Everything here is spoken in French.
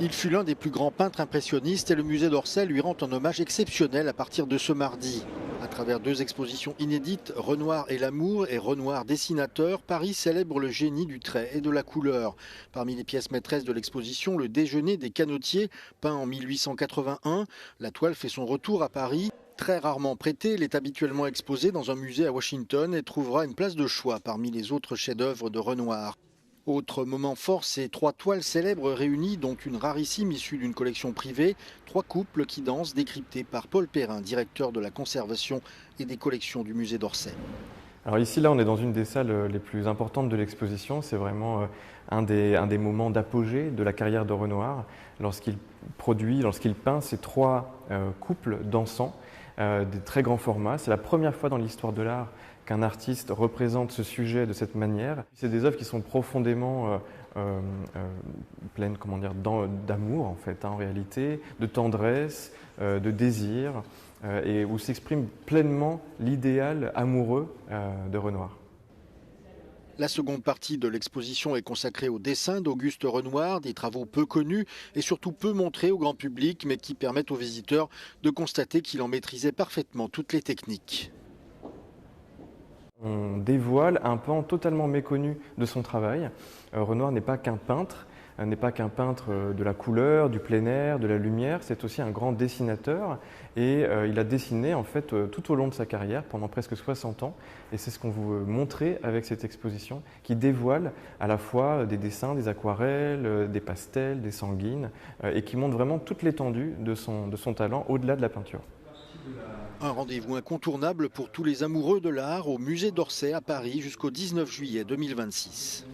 Il fut l'un des plus grands peintres impressionnistes et le musée d'Orsay lui rend un hommage exceptionnel à partir de ce mardi. À travers deux expositions inédites, Renoir et l'amour et Renoir dessinateur, Paris célèbre le génie du trait et de la couleur. Parmi les pièces maîtresses de l'exposition, le déjeuner des canotiers, peint en 1881. La toile fait son retour à Paris. Très rarement prêtée, elle est habituellement exposée dans un musée à Washington et trouvera une place de choix parmi les autres chefs-d'œuvre de Renoir. Autre moment fort, ces trois toiles célèbres réunies, dont une rarissime issue d'une collection privée, trois couples qui dansent, décryptés par Paul Perrin, directeur de la conservation et des collections du musée d'Orsay. Alors ici, là, on est dans une des salles les plus importantes de l'exposition. C'est vraiment un des moments d'apogée de la carrière de Renoir, lorsqu'il peint ces trois couples dansants, des très grands formats. C'est la première fois dans l'histoire de l'art qu'un artiste représente ce sujet de cette manière. C'est des œuvres qui sont profondément pleines, d'amour en fait, en réalité, de tendresse, de désir, et où s'exprime pleinement l'idéal amoureux de Renoir. La seconde partie de l'exposition est consacrée au dessin d'Auguste Renoir, des travaux peu connus et surtout peu montrés au grand public, mais qui permettent aux visiteurs de constater qu'il en maîtrisait parfaitement toutes les techniques. On dévoile un pan totalement méconnu de son travail. Renoir n'est pas qu'un peintre, de la couleur, du plein air, de la lumière, c'est aussi un grand dessinateur et il a dessiné en fait tout au long de sa carrière pendant presque 60 ans et c'est ce qu'on veut montrer avec cette exposition qui dévoile à la fois des dessins, des aquarelles, des pastels, des sanguines et qui montre vraiment toute l'étendue de son talent au-delà de la peinture. Un rendez-vous incontournable pour tous les amoureux de l'art au musée d'Orsay à Paris jusqu'au 19 juillet 2026.